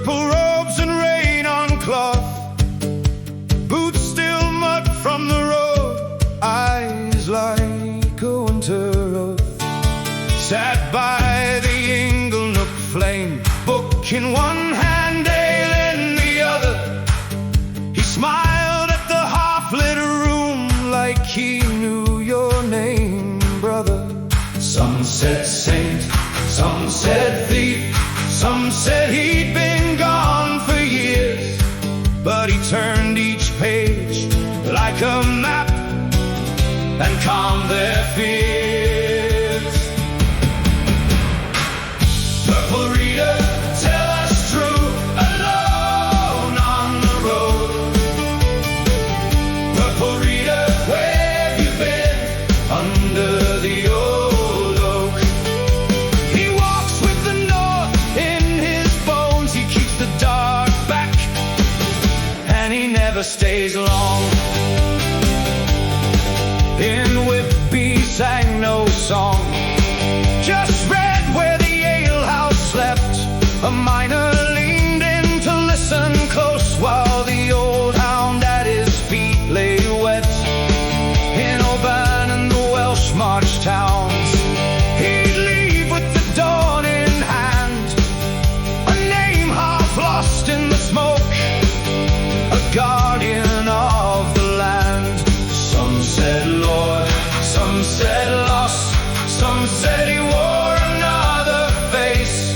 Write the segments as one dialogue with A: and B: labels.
A: Purple robes and rain on cloth, boots still mud from the road, eyes like a winter oath. Sat by the inglenook flame, book in one hand, ale in the other. He smiled at the half-lit room like he knew your name, brother. Some said saint, some said thief, some said he'd been gone for years, but he turned each page like a map and calmed their fears. Purple reader, tell us true, alone on the road. Purple reader, where have you been under the old oak? He walks with the north in his bones, he keeps the dark back, and he never stays long. In Whitby sang no song, just read where the alehouse slept. A miner leaned in to listen close while the old hound at his feet lay wet. In Oban and the Welsh march towns, he'd leave with the dawn in hand, a name half lost in the smoke, a guardian of the land. Some said Lord, some said lost, some said he wore another face,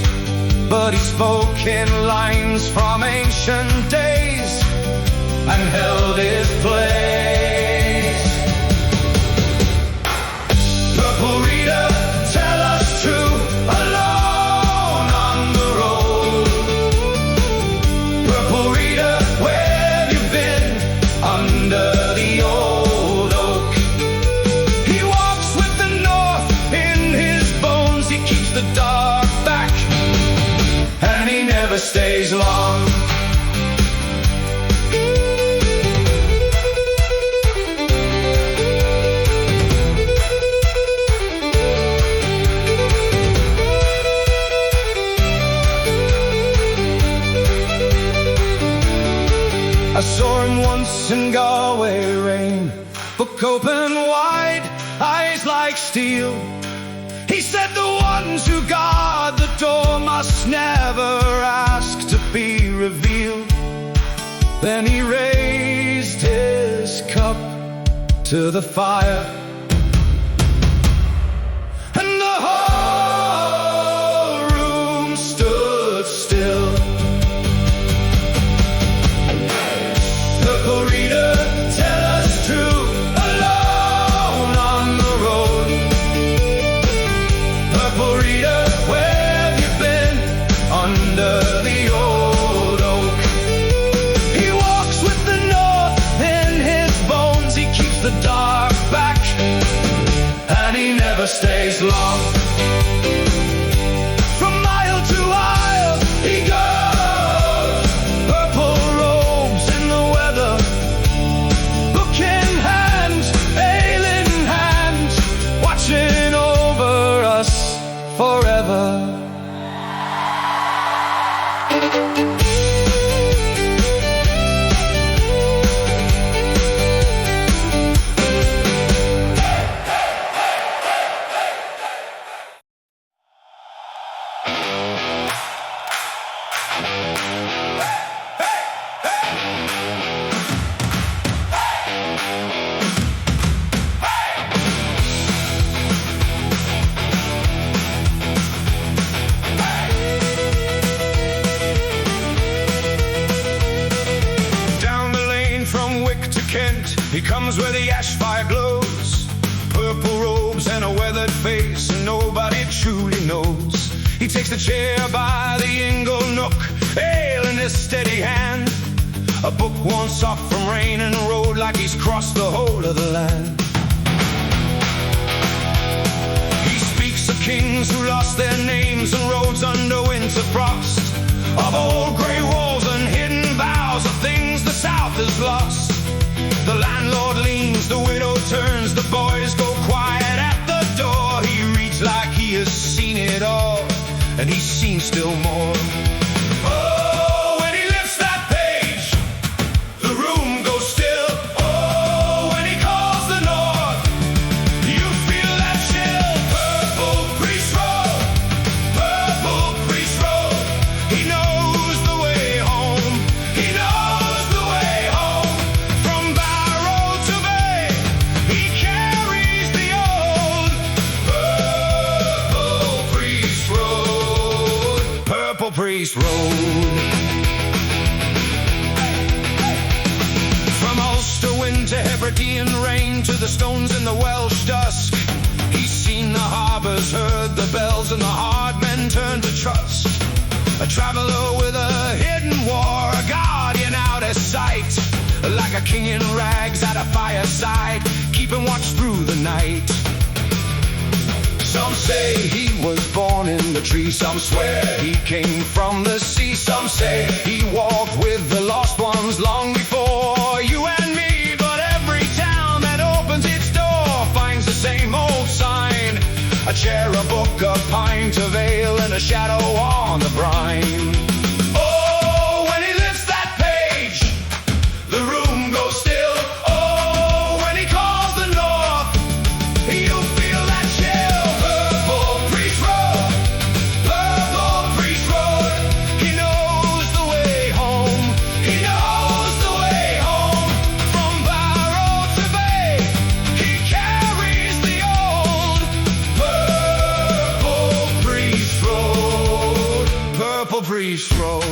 A: but he spoke in lines from ancient days and held his place. Purple reader, tell us true, alone on the road. Purple reader, where have you been under the old oak? He walks with the north in his bones, he keeps the dark back, and he never stays long. I saw him once in Galway rain, book open wide, eyes like steel. He said the ones who guard the door must never ask to be revealed. Then he raised his cup to the fire, and the whole room stood still. Purple reader, tell us true, alone on the road. Purple reader, where have you been under the old oak? He walks with the north in his bones, he keeps the dark back, and he never stays long. From mile to mile he goes, purple robes in the weather, book in hand, ale in hand, watching over us forever. He comes where the ash fire glows, purple robes and a weathered face, and nobody truly knows. He takes the chair by the ingle nook, ale in his steady hand, a book worn soft from rain and road, like he's crossed the whole of the land. He speaks of kings who lost their names and roads under winter frost, of old grey walls and hidden vows, of things the South has lost. The landlord leans, the widow turns, the boys go quiet at the door. He reads like he has seen it all, and he's seen still more. Oh, Priest Road. From Ulster wind to Hebridean rain, to the stones in the Welsh dusk, he's seen the harbours, heard the bells, and the hard men turn to trust. A traveller with a hidden war, a guardian out of sight, like a king in rags at a fireside, keeping watch through the night. Some say he was born in the tree, some swear he came from the sea, some say he walked with the lost ones long before you and me. But every town that opens its door finds the same old sign: a chair, a book, a pint, a veil, and a shadow on the brine. Oh, when he lifts that page, the room goes still. Oh, when he calls the north, you'll feel that chill. Purple Priest Road, Purple Priest Road. He knows the way home, he knows the way home. From Barrow to Bay, he carries the old Purple Priest Road, Purple Priest Road.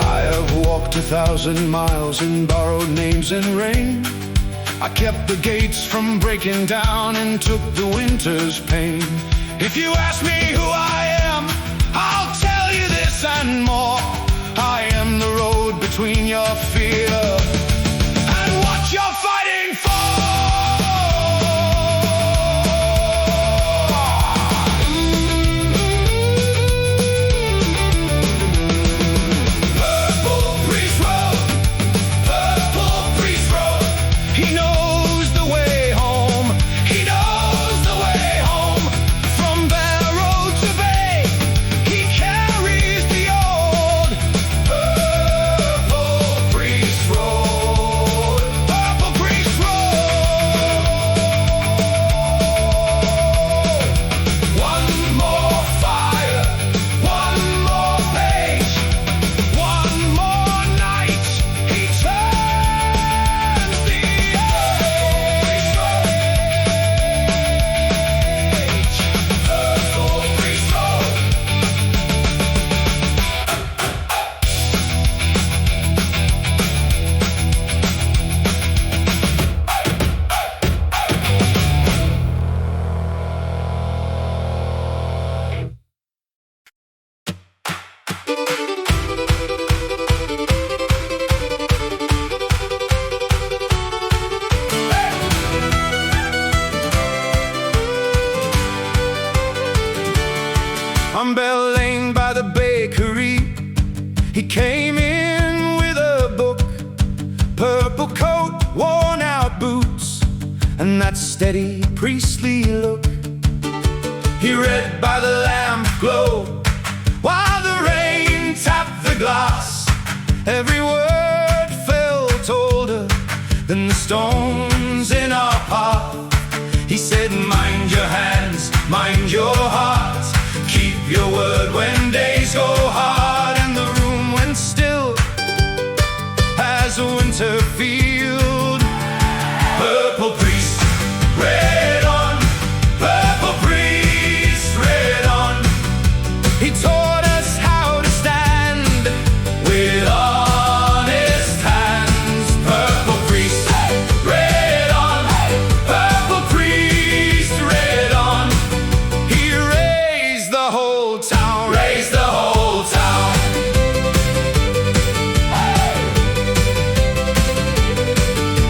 A: I have walked 1,000 miles in borrowed names and rain. I kept the gates from breaking down and took the winter's pain. If you ask me who I am, I'll tell you this and more. I am the road between your fear and what you're fighting for. Purple Priest Road, Purple Priest Road. He knows the way home, he knows the way home. From Barrow to Bay, he carries the old Purple Priest Road, Purple Priest Road. One more fire, one more page, one more night, he turns the age. Purple Priest Road. On Bell Lane by the bakery, he came in with a book, purple coat, worn out boots, and that steady priestly look. He read by the lamp glow while the rain tapped the glass. Every word felt older than the stones in our path. He said, mind your hands, mind your heart, keep your word when days go hard. And the room went still as a winter field. Purple Priest, read on, Purple Priest, read on. He taught us how to stand with honest hands. Purple Priest, read on, Purple Priest, read on. He raised the whole town, raised the whole town.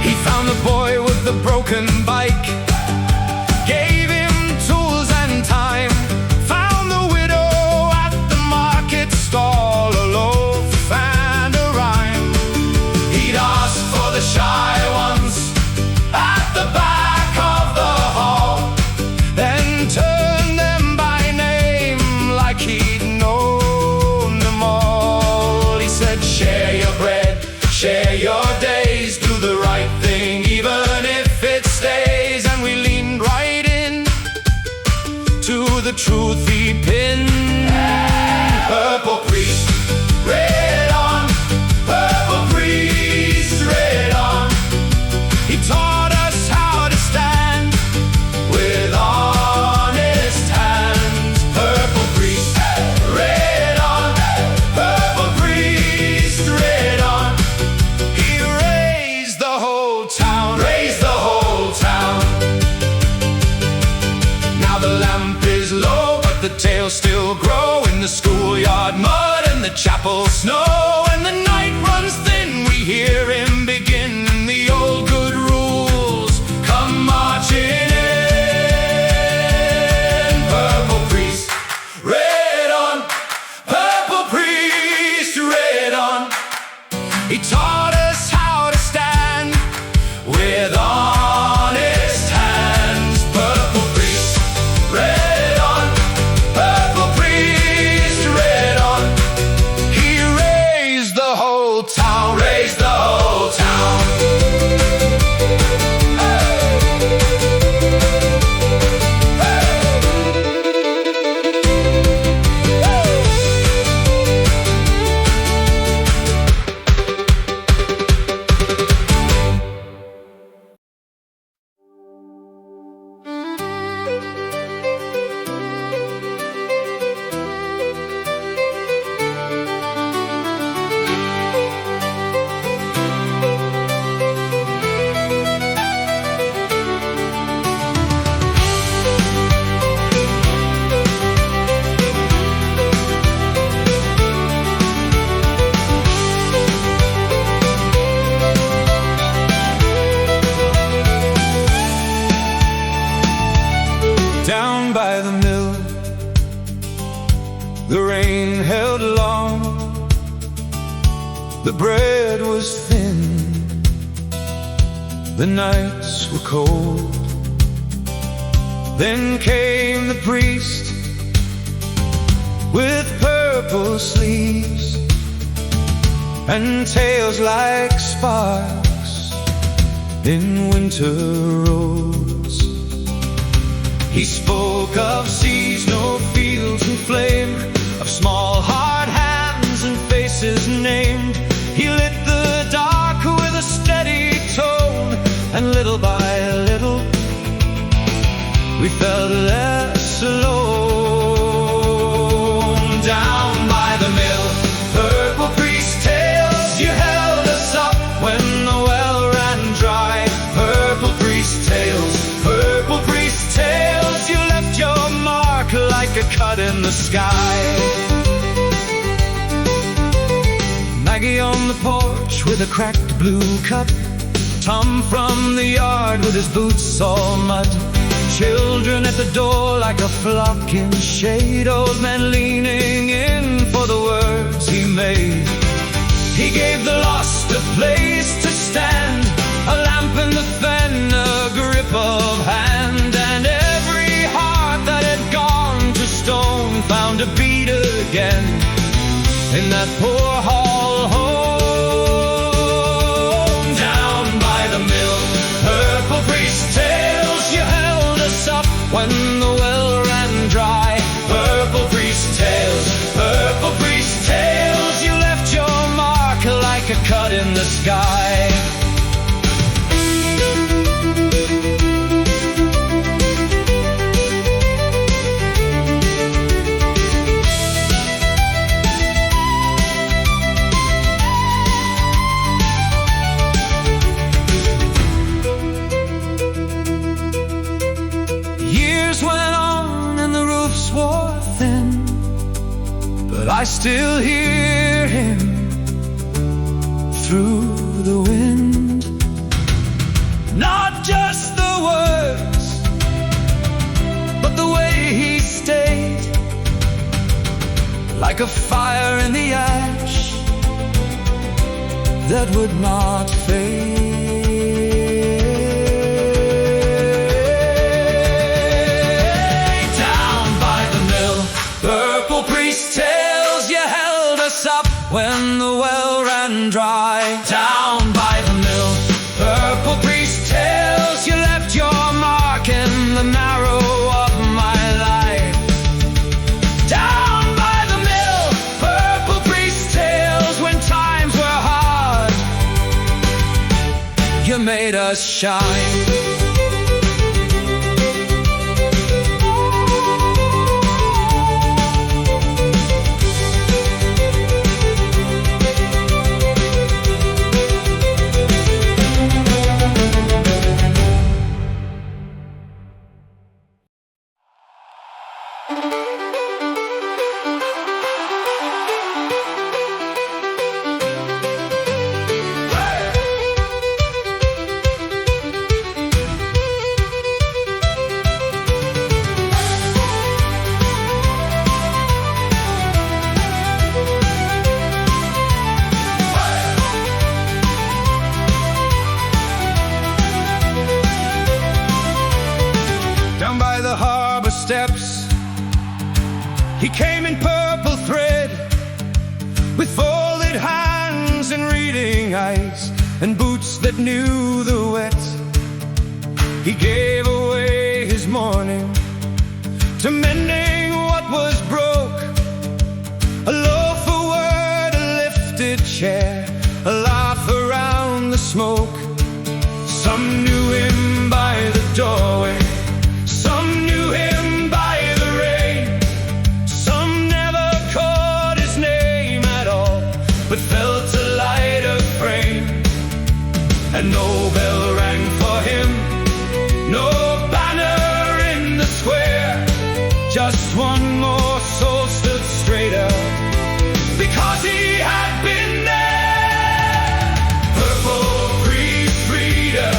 A: He found the boy with the broken bike, gave him tools and time, found the widow at the market stall, a loaf and a rhyme. He'd ask for the shy ones at the back of the hall, then turn them by name like he'd known them all. He said, share your bread, share your days, do the right thing even if it stays. And we leaned right in to the truth he pinned. Purple Priest, read on, the lamp is low, but the tales still grow in the schoolyard mud and the chapel snow. And the night runs thin, we hear him begin. The old good rules come marching in. Purple priest, red on. Purple priest, red on. He taught us how to stand with honest hands. Purple priest, red on. Purple priest, red on. He raised the whole town, raised the whole town. Down by the mill, the rain held long. The bread was thin, the nights were cold. Then came the priest with purple sleeves and tales like sparks in winter roads. He spoke of seasonal fields and flame, of small hard hands and faces named. He lit the dark with a steady tone, and little by little we felt less alone. Down by the mill, purple priest tales, you held us up when the well ran dry. Purple priest tales, purple priest tales, you left your mark like a cut in the sky. Maggie on the porch with a cracked blue cup, Tom from the yard with his boots all mud. Children at the door like a flock in shade, old men leaning in for the words he made. He gave the lost a place to stand, a lamp in the fen, a grip of hand. And every heart that had gone to stone found a beat again in that poor hall home. Down by the mill, purple priest tales, you held us up when the well ran dry. Purple priest tales, purple priest tales, you left your mark like a cut in the sky. Years went on and the roofs wore thin, but I still hear him through the wind. Not just the words, but the way he stayed, like a fire in the ash that would not fade. Purple priest tales, you held us up when the well ran dry. Down by the mill, purple priest tales, you left your mark in the marrow of my life. Down by the mill, purple priest tales, when times were hard, you made us shine. Down by the harbor steps, he came in purple thread, with folded hands and reading eyes, and boots that knew the wet. He gave away his morning to mending what was broke. A loaf of word, a lifted chair, a laugh around the smoke. Some knew him by the doorway, some knew him by the rain, some never caught his name at all, but felt a lighter frame. And no bell rang for him, no banner in the square, just one more soul stood straighter, because he had been there. Purple priest reader,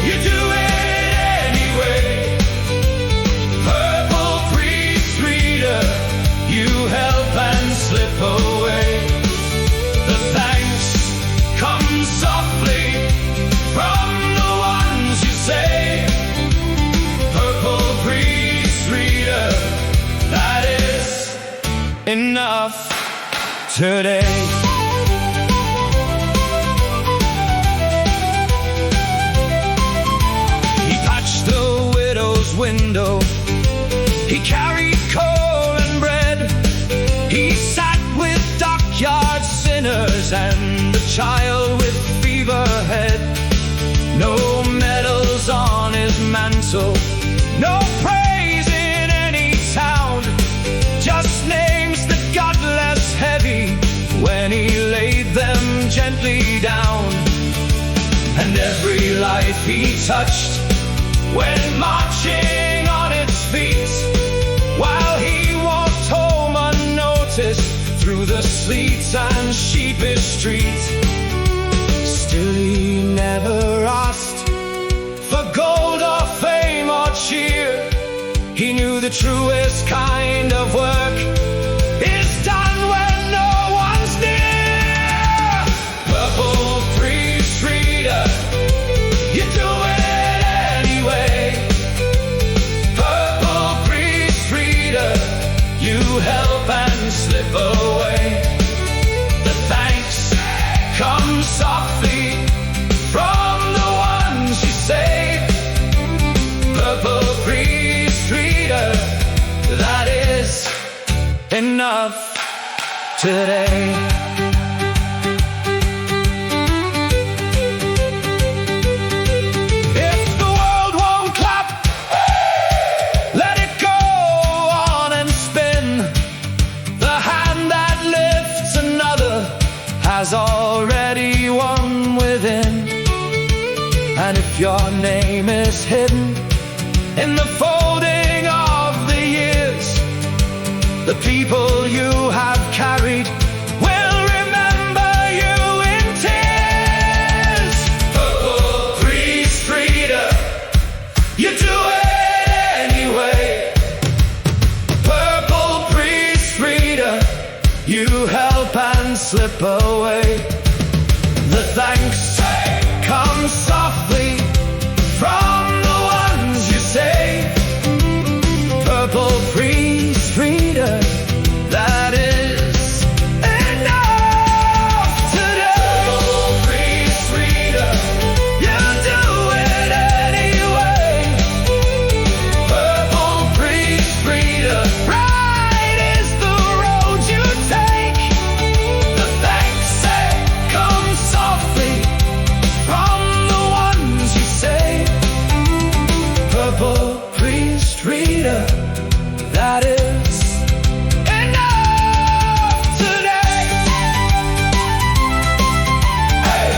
A: you do it anyway. Purple priest reader, you help and slip away. The thanks come softly from the ones you save. Purple priest reader, that is enough today. He patched the widow's window, he carried coal and bread, he sat with dockyard sinners and the child with fever head. No medals on his mantle, no praise in any town, just names that got less heavy when he laid them gently down. And every life he touched went marching on its feet, while he walked home unnoticed through the sleet and sheepish street. Still he never asked for gold or fame or cheer. He knew the truest kind of work is done when no one's near. Purple priest reader, you do it anyway. Purple priest reader, you help and slip away. The thanks come softly from the ones you save. Purple priest reader, that is enough today. If the world won't clap, let it go on and spin. The hand that lifts another has already won within. And if your name is hidden in the folding of the years, the people you have carried will remember you in tears. Purple priest reader, you do it anyway. Purple priest reader, you help and slip away. The thanks come softly from the ones you save. Purple priest reader, that is enough today. Purple priest reader, you do it anyway. Purple priest reader, right is the road you take. The thanks come softly from the ones you save. Purple priest reader, that is enough today. Hey.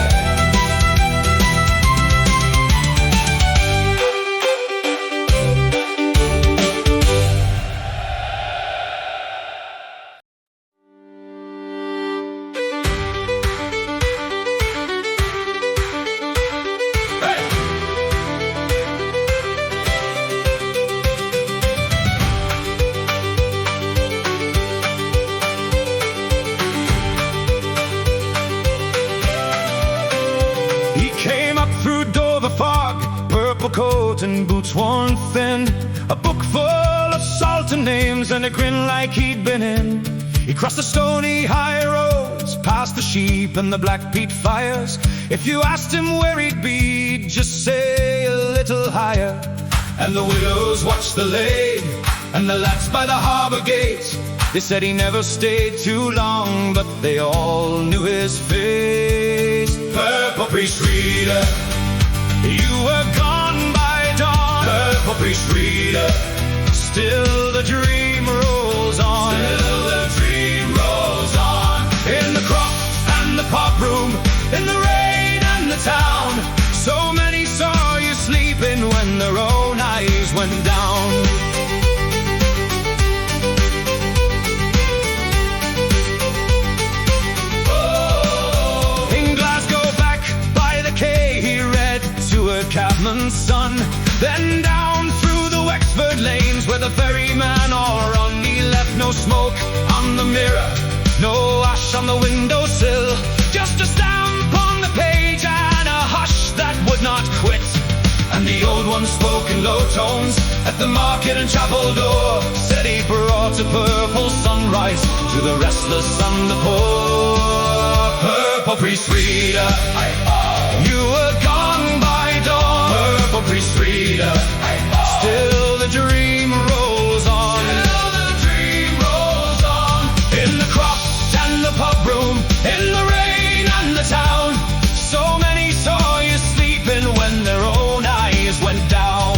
A: thin, a book full of salted names, and a grin like he'd been in. He crossed the stony high roads, past the sheep and the black peat fires. If you asked him where he'd be, he'd just say a little higher. And the widows watched the lane, and the lads by the harbour gates. They said he never stayed too long, but they all knew his face. Purple priest reader, you were gone by dawn. Purple priest reader, still the dream rolls on. Still the dream rolls on. In the croft and the pub room, in the rain and the town, so many saw you sleeping when their own eyes went down. In Glasgow back by the quay, he read to a cabman's son. Then down through the Wexford lanes, where the ferryman all run, he left no smoke on the mirror, no ash on the windowsill, just a stamp on the page and a hush that would not quit. And the old one spoke in low tones at the market and chapel door, said he brought a purple sunrise to the restless and the poor. Purple priest reader, you were gone by dawn. Purple priest reader, still the dream rolls on. Still the dream rolls on. In the croft and the pub room, in the rain and the town, so many saw you sleeping when their own eyes went down.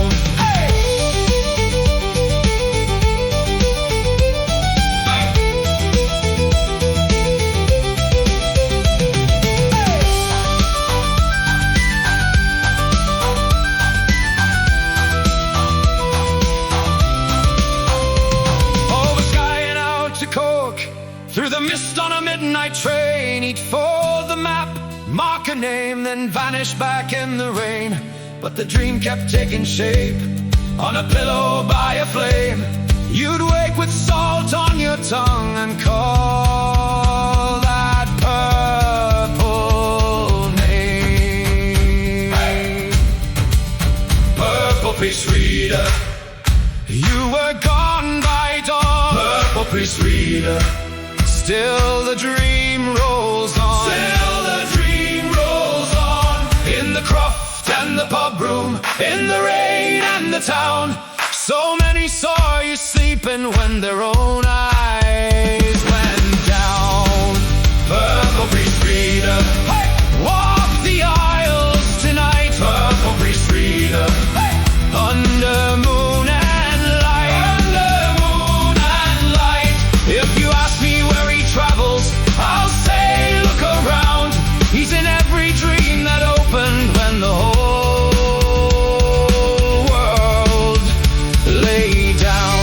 A: Through the mist on a midnight train, he'd fold the map, mark a name, then vanish back in the rain. But the dream kept taking shape on a pillow by a flame. You'd wake with salt on your tongue and call that purple name. Purple priest reader, you were gone by dawn. Purple priest reader, still the dream rolls on. Still the dream rolls on. In the croft and the pub room, in the rain and the town, so many saw you sleeping when their own eyes went down. Purple priest reader, walk the aisles tonight. Purple priest reader, under moon and light. Under moon and light. If you ask me where he travels, I'll say look around. He's in every dream that opened when the whole world lay down.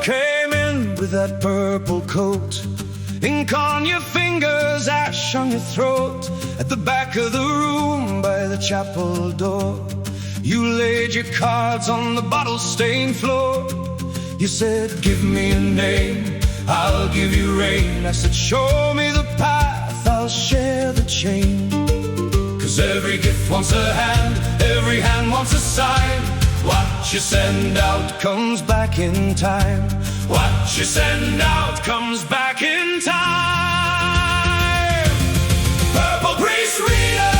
A: Came in with that purple coat, ink on your fingers, ash on your throat. At the back of the room by the chapel door, you laid your cards on the bottle-stained floor. You said, give me a name, I'll give you rain. I said, show me the path, I'll share the chain. 'Cause every gift wants a hand, every hand wants a sign. What you send out comes back in time. What you send out comes back in time. Purple priest reader,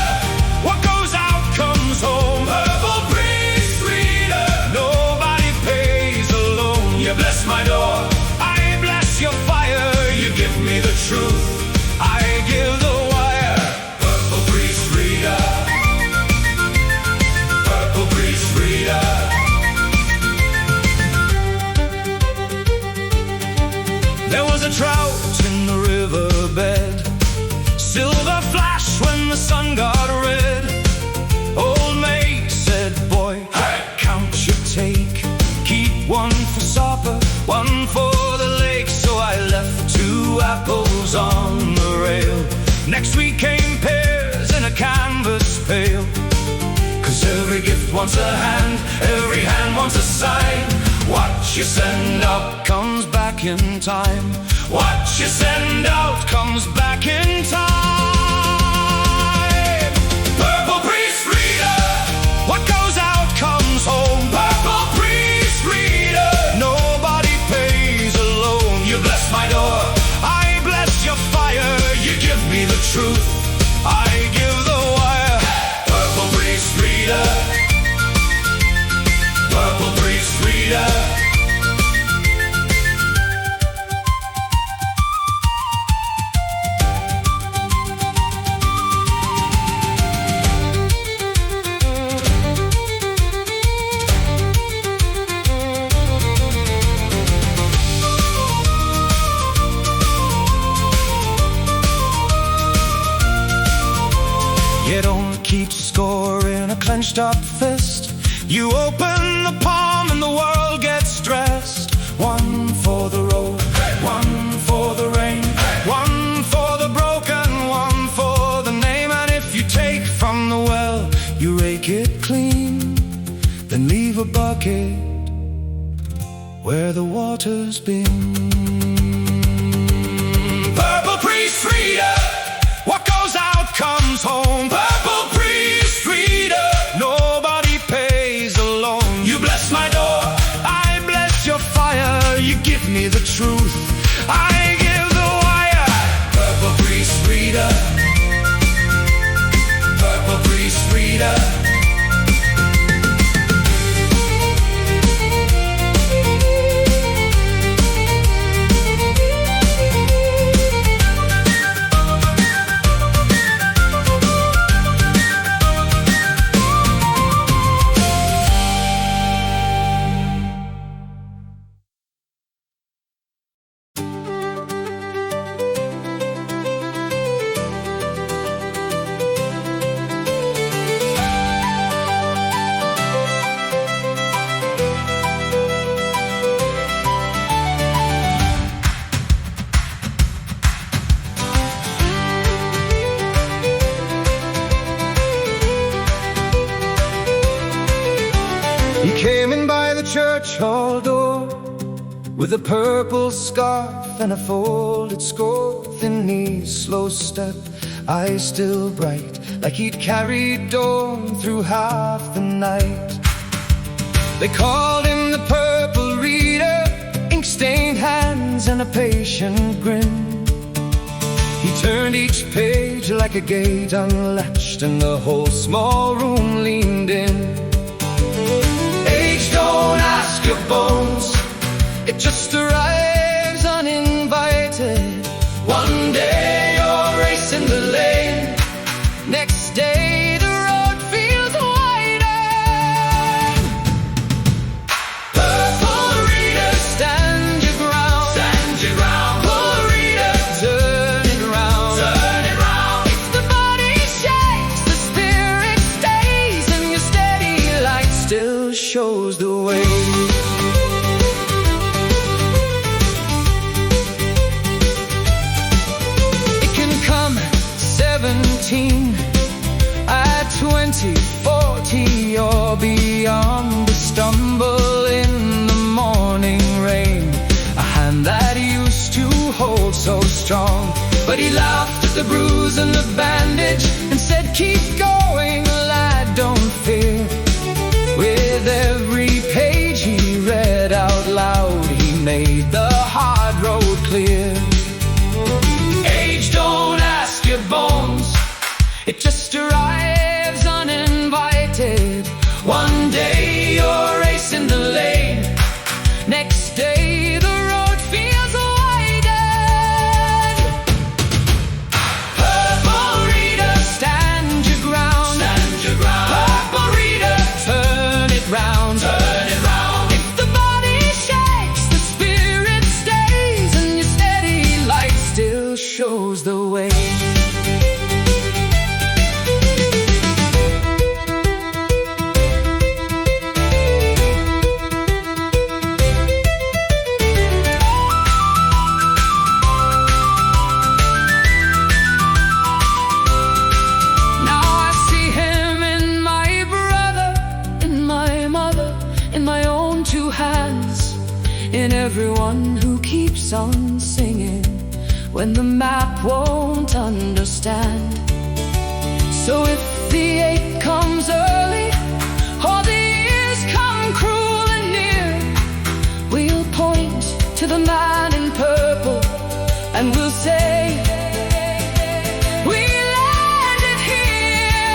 A: what goes out comes home. Purple priest reader, nobody pays alone. You bless my door, I bless your fire. You give me the truth, I give the wire. Purple priest reader, purple priest reader. There was a trout in the riverbed, silver flash when the sun got red. Old mate said, boy, hey, count your take. Keep one for supper, one for the lake. So I left 2 apples on the rail. Next week came pears in a canvas pail. 'Cause every gift wants a hand, every hand wants a sign. What you send out comes back in time. What you send out comes back in time. Purple priest reader, what goes out comes home. Purple priest reader, nobody pays alone. You bless my door, I bless your fire. You give me the truth, I give the wire. Purple priest reader, purple priest reader. You don't keep score in a clenched up fist. You open the palm and the world gets stressed. One for the road, one for the rain, one for the broken, one for the name. And if you take from the well, you rake it clean, then leave a bucket where the water's been. Purple priest reader, what goes out comes home. Purple priest reader, nobody pays alone. You bless my door, I bless your fire. You give me the truth, I give the wire. Purple priest reader, purple priest reader. He came in by the church hall door with a purple scarf and a folded score, thin knees, slow step, eyes still bright, like he'd carried dawn through half the night. They called him the purple reader, ink-stained hands and a patient grin. He turned each page like a gate unlatched, and the whole small room leaned in. Don't ask your bones, it just arrives uninvited. One day you're racing the lane, next day the road feels wider. Purple reader, stand your ground, stand your ground. Purple reader, turn it round, turn it round. If the body shakes, the spirit stays, and your steady light still shows the way. It can come 17, at 20, 40 or beyond. The stumble in the morning rain, a hand that used to hold so strong. But he laughed at the bruise and the bandage and said, keep going, lad, don't fear. With every page he read out loud, he made the hard road clear. Age don't ask your bones, it just arrives uninvited. One day you're racing the lane, next day the road feels widened. Purple reader, stand your ground, stand your ground. Purple reader, turn it round, turn it round. If the body shakes, the spirit stays, and you stay shows the way. In everyone who keeps on singing when the map won't understand. So if the ache comes early or the years come cruel and near, we'll point to the man in purple and we'll say, we landed here.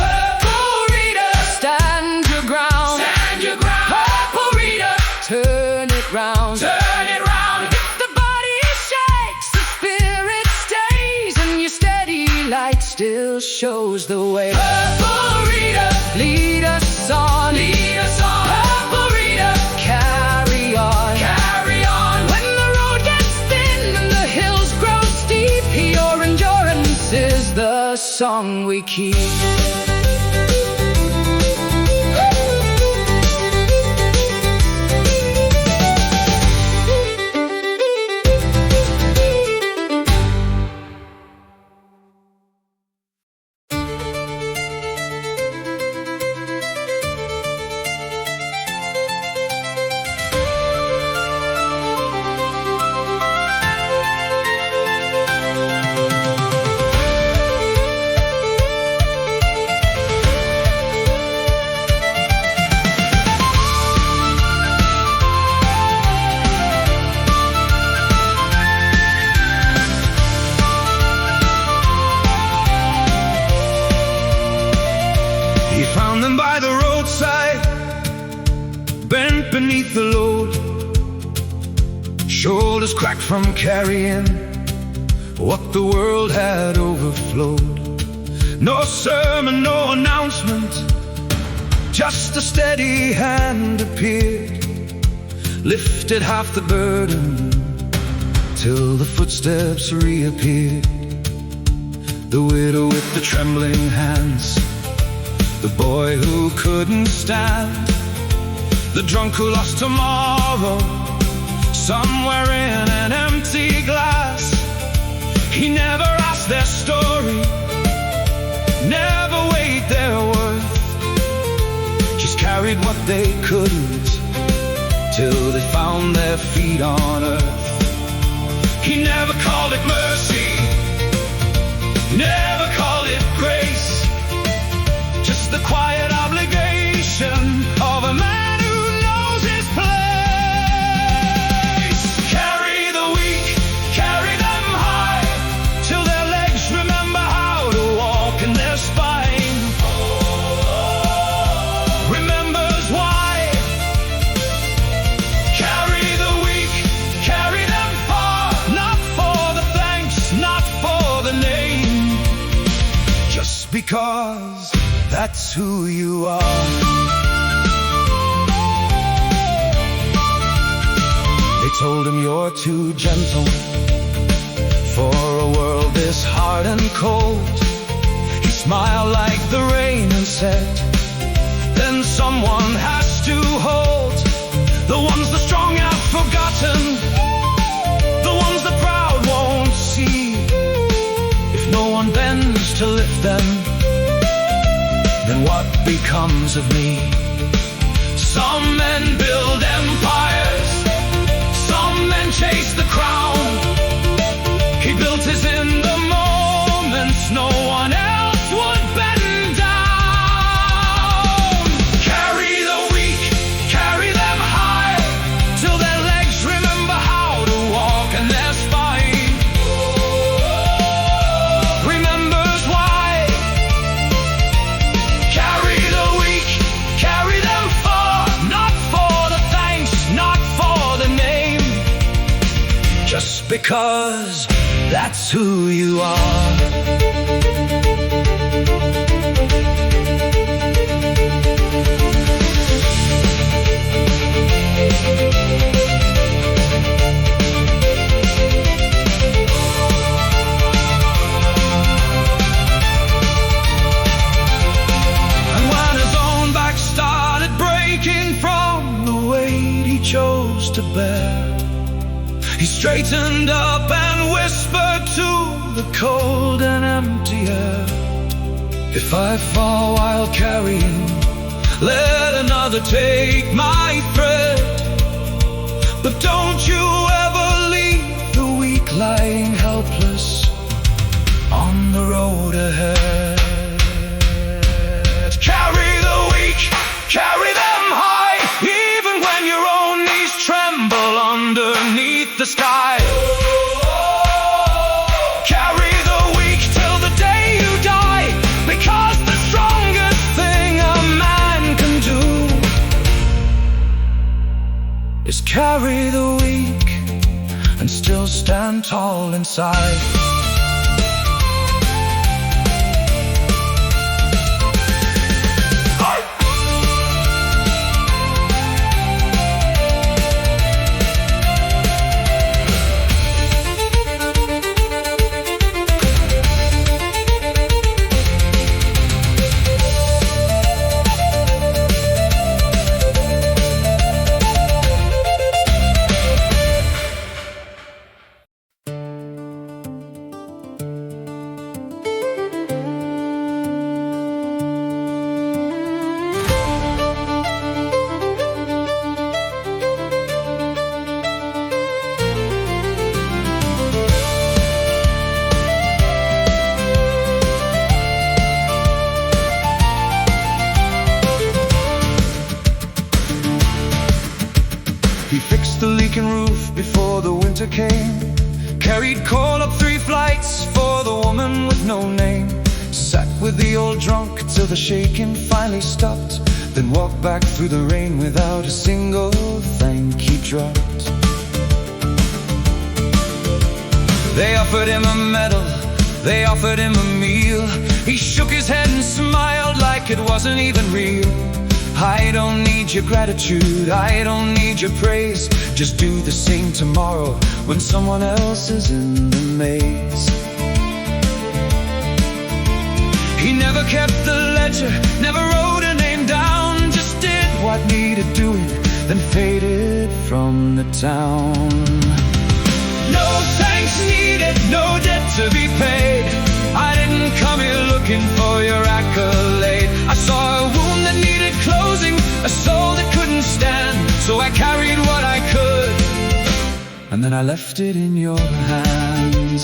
A: Purple reader, stand your ground. Turn it round. Turn it round. If the body shakes, the spirit stays, and your steady light still shows the way. Purple reader, lead us on. Lead us on. Purple reader, carry on. Carry on. When the road gets thin and the hills grow steep, your endurance is the song we keep. He found them by the roadside, bent beneath the load, shoulders cracked from carrying what the world had overflowed. No sermon, no announcement, just a steady hand appeared, lifted half the burden till the footsteps reappeared. The widow with the trembling hands, the boy who couldn't stand, the drunk who lost tomorrow somewhere in an empty glass. He never asked their story, never weighed their worth, just carried what they couldn't till they found their feet on earth. He never called it mercy, never called it grace, just the quiet obligation of a man who knows his place. Carry the weak, carry them high, till their legs remember how to walk in their spine. Remembers why. Carry the weak, carry them far, not for the thanks, not for the name, just because that's who you are. They told him you're too gentle for a world this hard and cold. He smiled like the rain and said, then someone has to hold the ones the strong have forgotten, the ones the proud won't see. If no one bends to lift them, then what becomes of me? Some men build empires, some men chase the crown. He built his in the moments no one else would bend down. Carry the weak, carry them high, till their legs remember how to walk in their spine. Remembers why. Carry the weak, carry them far, not for the thanks, not for the name, just because that's who you are. He straightened up and whispered to the cold and empty air, if I fall while carrying, let another take my thread. But don't you ever leave the weak lying helpless on the road ahead. Carry the weak, carry them high, even when your own knees tremble underneath the sky. Carry the weak till the day you die, because the strongest thing a man can do is carry the weak and still stand tall inside. He fixed the leaking roof before the winter came, carried coal up 3 flights for the woman with no name, sat with the old drunk till the shaking finally stopped, then walked back through the rain without a single thank you dropped. They offered him a medal, they offered him a meal. He shook his head and smiled like it wasn't even real. I don't need your gratitude, I don't need your praise. Just do the same tomorrow when someone else is in the maze. He never kept the ledger, never wrote a name down, just did what needed doing, then faded from the town. No thanks needed, no debt to be paid. I didn't come here looking for your accolade. I saw a wound that needed closing, a soul that couldn't stand, so I carried what I could, and then I left it in your hands.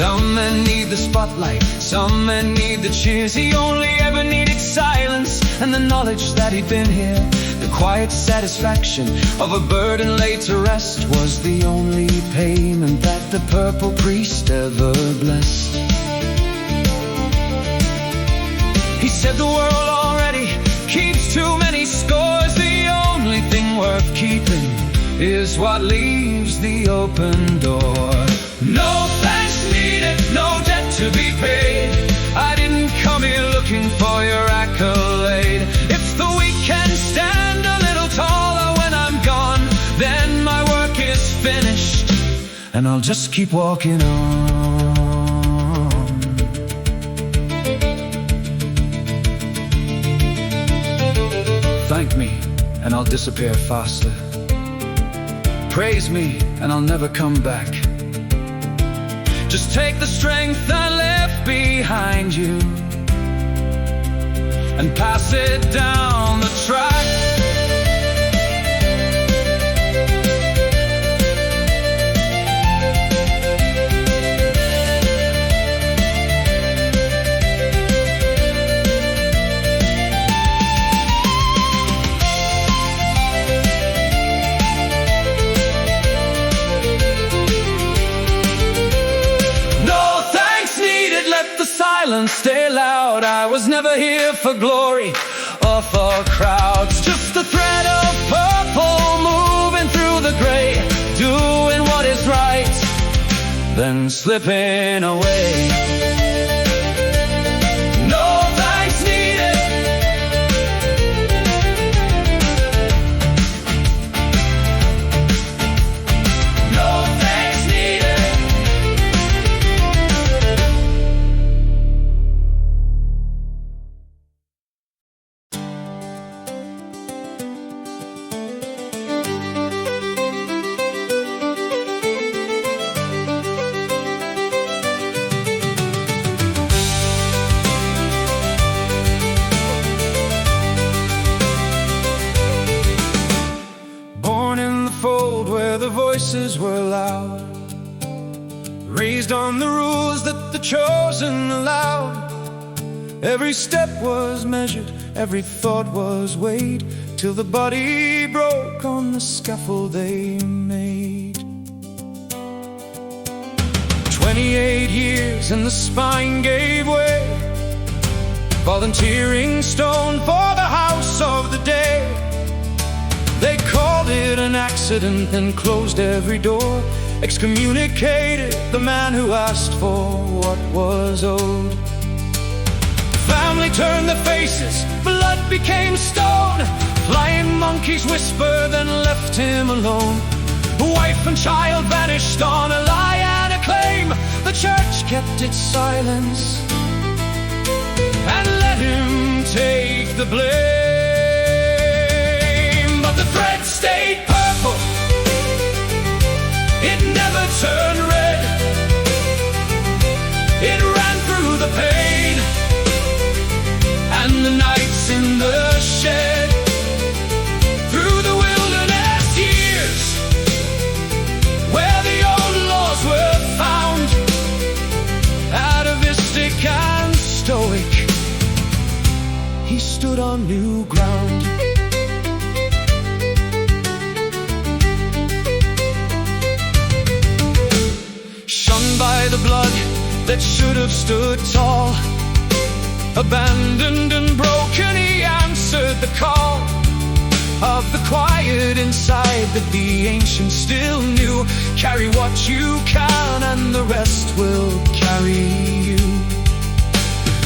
A: Some men need the spotlight, some men need the cheers. He only ever needed silence and the knowledge that he'd been here. The quiet satisfaction of a burden laid to rest was the only payment that the purple priest ever blessed. He said the world already keeps too many scores. The only thing worth keeping is what leaves the open door. No thanks needed, no debt to be paid. I didn't come here looking for your accolade. If the weak can stand a little taller when I'm gone, then my work is finished, and I'll just keep walking on. Thank me, and I'll disappear faster. Praise me, and I'll never come back. Just take the strength I left behind you and pass it down the track. Silence, stay loud. I was never here for glory or for crowds. Just a thread of purple moving through the gray, doing what is right, then slipping away. No thanks needed. No thanks needed. voices were loud, raised on the rules that the chosen allowed. Every step was measured, every thought was weighed, till the body broke on the scaffold they made. 28 years and the spine gave way, volunteering stone for the house of the day. They called it an accident and closed every door, excommunicated the man who asked for what was owed. Family turned their faces, blood became stone. Flying monkeys whispered, then left him alone. Wife and child vanished on a lie and a claim. The church kept its silence and let him take the blame. But the thread stayed purple, it never turned red. It ran through the pain and the nights in the shed, through the wilderness years where the old laws were found. Atavistic and stoic, he stood on new ground. Shunned by the blood that should have stood tall, abandoned and broken, he answered the call of the quiet inside that the ancients still knew. Carry what you can and the rest will carry you.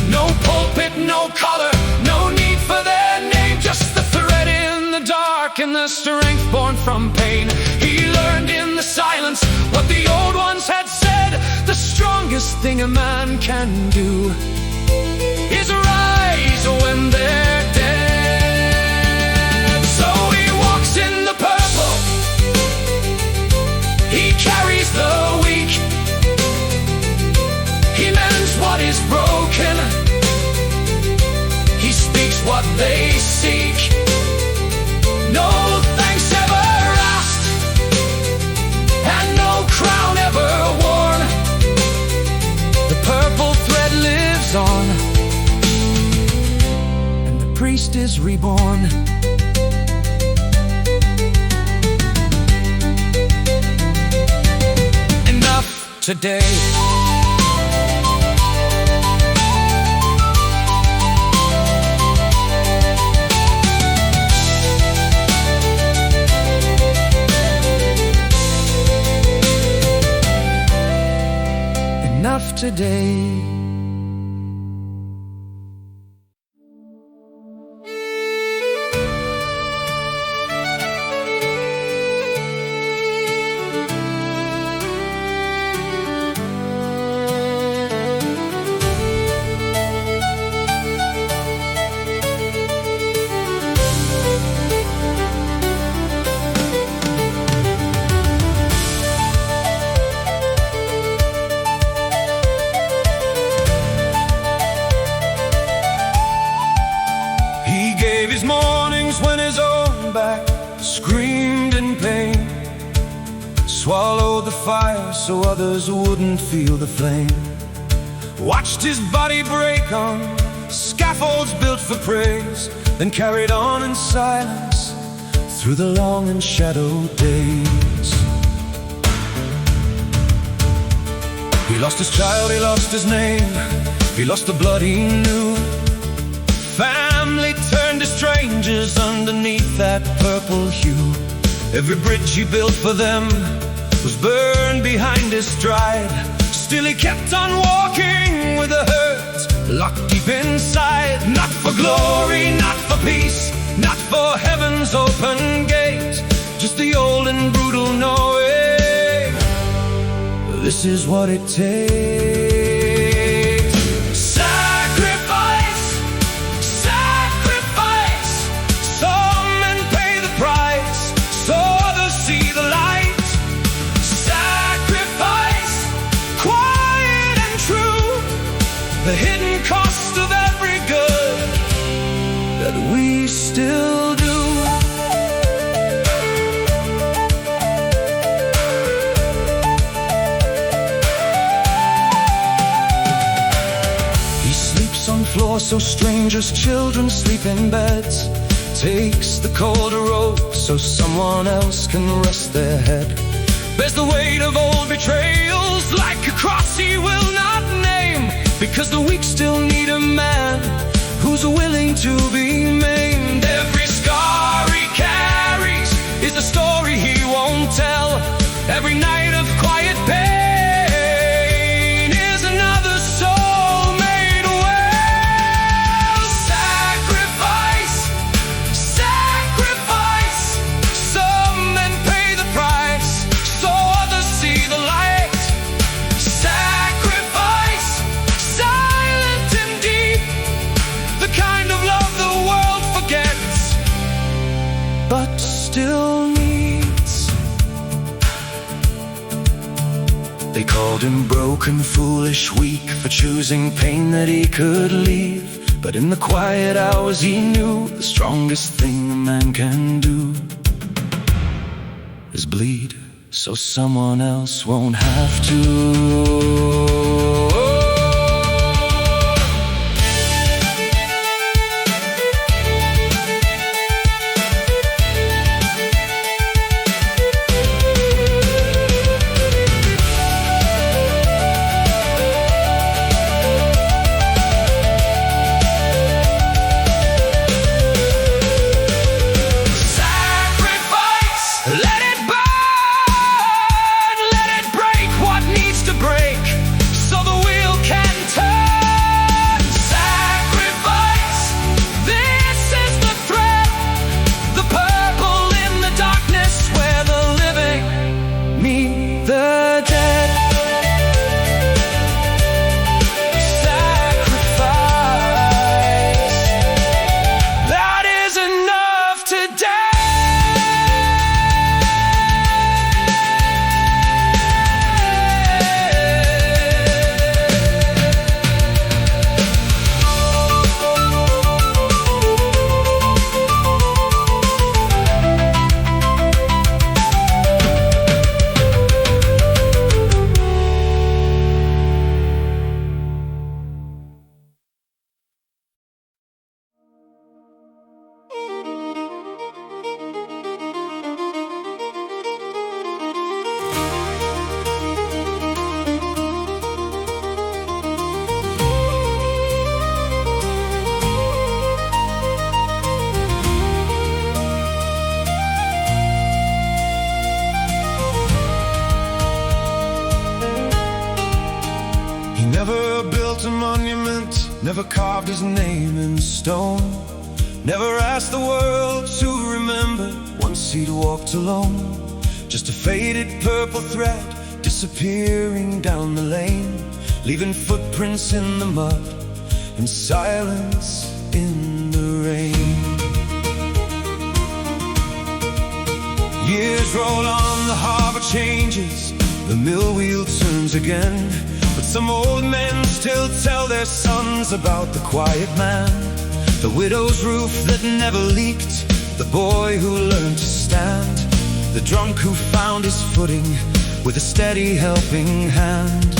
A: No pulpit, no collar, no need for their name, just the thread in the dark and the strength born from pain. He learned in the silence what the old ones had said: the strongest thing a man can do is rise when they're dead. So he walks in the purple, he carries the weak, he mends what is broken, he speaks what they seek. No thanks ever asked, and no crown ever worn. The purple thread lives on, priest is reborn. Enough today. Enough today. His mornings when his own back screamed in pain, swallowed the fire so others wouldn't feel the flame. Watched his body break on scaffolds built for praise, then carried on in silence through the long and shadowed days. He lost his child, he lost his name, he lost the blood he knew. Family turned to strangers underneath that purple hue. Every bridge he built for them was burned behind his stride. Still he kept on walking with a hurt locked deep inside. Not for glory, not for peace, not for heaven's open gate, just the old and brutal knowing this is what it takes. The hidden cost of every good that we still do. door so strangers' children sleep in beds, takes the colder road so someone else can rest their head. Bears the weight of old betrayals like a cross he will not name, because the weak still need a man who's willing to be maimed. Every scar he carries is a story he won't tell. Every night of quiet pain is another soul made well. Sacrifice, sacrifice. Some men pay the price so others see the light. Sacrifice, silent and deep, the kind of love the world forgets but still needs. They called him broken, foolish, weak, for choosing pain that he could leave. But in the quiet hours he knew the strongest thing a man can do is bleed, so someone else won't have to. Let it burn, let it break what needs to break, so the wheel can turn. Sacrifice, this is the threat, the purple in the darkness where the living meet the dead. Sacrifice, that is enough today. He never built a monument, never carved his name in stone, never asked the world to remember once he'd walked alone. Just a faded purple thread disappearing down the lane, leaving footprints in the mud and silence in the rain. Years roll on, the harbor changes, the mill wheel turns again, but some old men still tell their sons about the quiet man, the widow's roof that never leaked, the boy who learned to stand, the drunk who found his footing with a steady helping hand.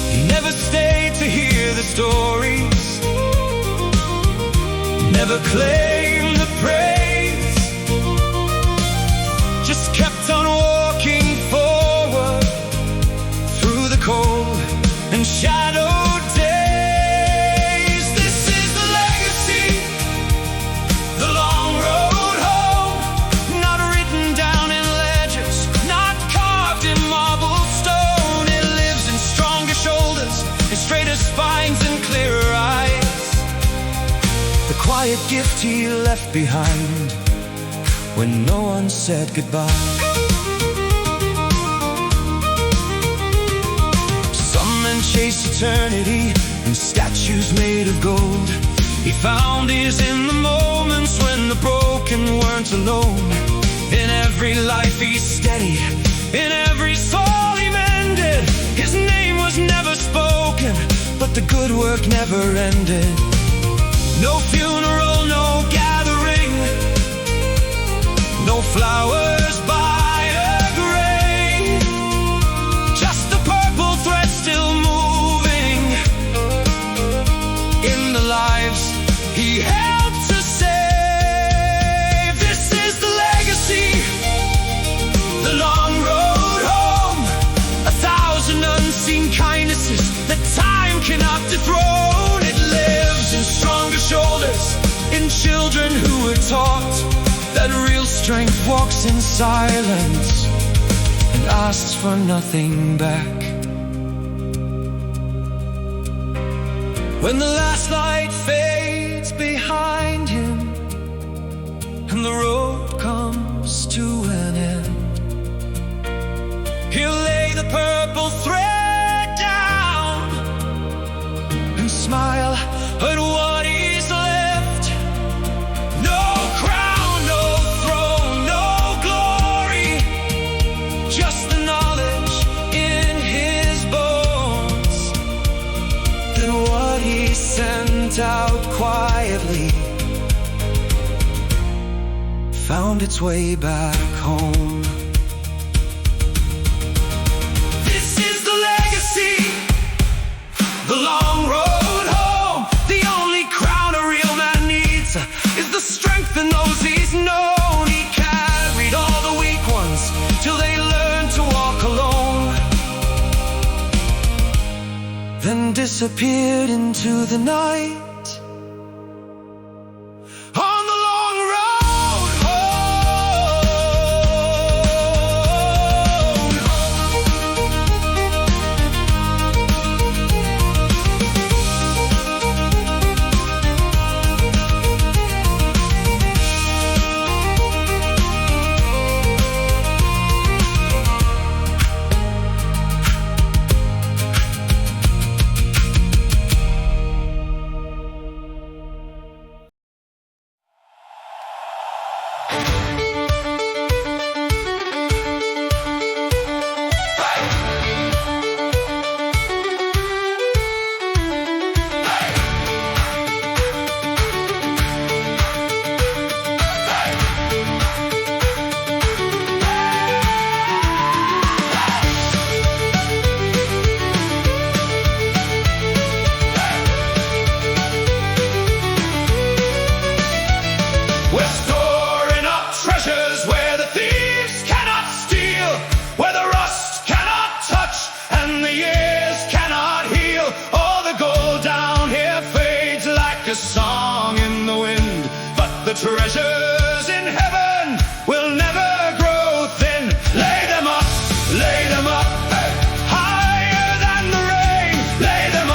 A: He never stayed to hear the stories, never claimed the praise, just kept on walking forward through the cold and shadowed days. This is the legacy, the long road home, not written down in ledgers, not carved in marble stone. It lives in stronger shoulders, in straighter spines and clearer eyes, the quiet gift he left behind when no one said goodbye. Chase eternity in statues made of gold. He found his in the moments when the broken weren't alone. In every life he's steady, in every soul he mended. His name was never spoken, but the good work never ended. No funeral, no gathering, no flowers by a grave, just the purple thread still moving in the light taught that real strength walks in silence and asks for nothing back. When the last light fades behind him and the road comes to an end, he'll lay the purple thread down and smile at what he's left. No crown, no throne, no glory, just the knowledge in his bones that what he sent out quietly found its way back home. This is the legacy, the long road home. The only crown a real man needs is the strength that knows he's known. He carried all the weak ones till they learned to walk alone, then disappeared into the night. Song in the wind, but the treasures in heaven will never grow thin. Lay them up, higher than the rain. Lay them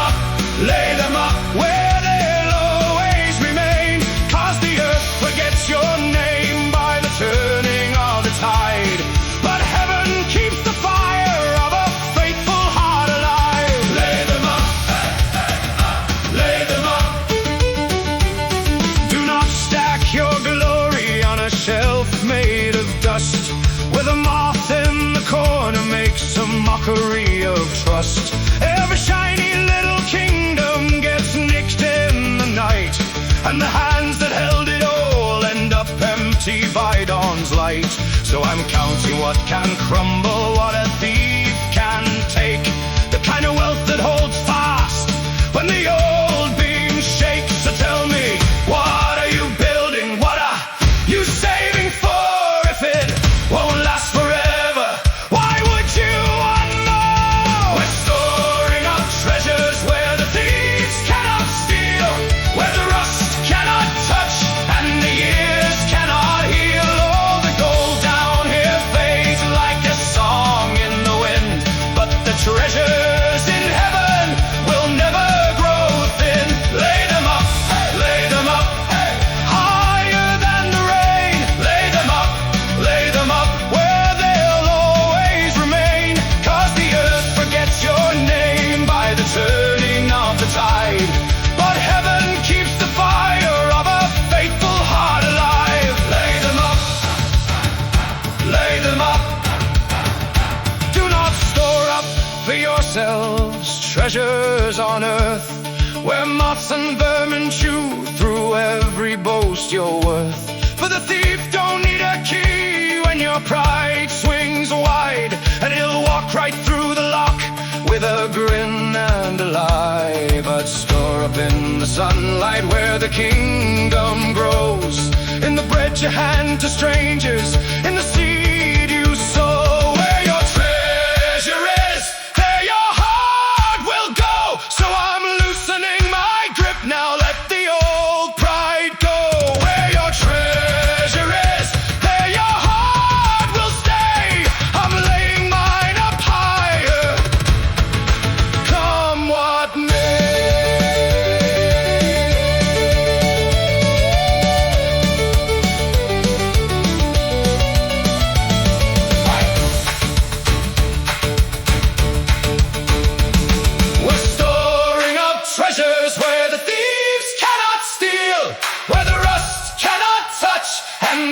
A: up where they'll always remain. 'Cause the earth forgets your name by the turning of the tide, but heaven keeps the fire of a faithful heart alive. Lay them up, lay them up. Your glory on a shelf made of dust, where the moth in the corner makes a mockery of trust. Every shiny little kingdom gets nicked in the night, and the hands that held it all end up empty by dawn's light. So I'm counting what can crumble, what a thief can take, the kind of wealth that holds fast when the old beam shakes. So tell me, what are you building? You saving for if it won't last forever? Why would you want more? We're storing up treasures where the thieves cannot steal, where the rust cannot touch and the years cannot heal. All the gold down here fades like a song in the wind, but the treasures in heaven will never grow thin. Lay them up, lay them up. Turning of the tide, but heaven keeps the fire of a faithful heart alive. Lay them up, lay them up. Do not store up for yourselves treasures on earth, where moths and vermin chew through every boast you're worth. For the thief don't need a key when your pride swings wide, and he'll walk right through the lock with a grin and a lie. But store up in the sunlight where the kingdom grows, in the bread you hand to strangers, in the seed you sow. Where your treasure is, there your heart will go. So I'm loosening my grip now, let the old pride go. Where your treasure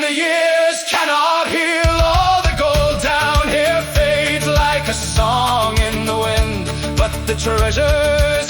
A: the years cannot heal all the gold down here fades like a song in the wind, but the treasures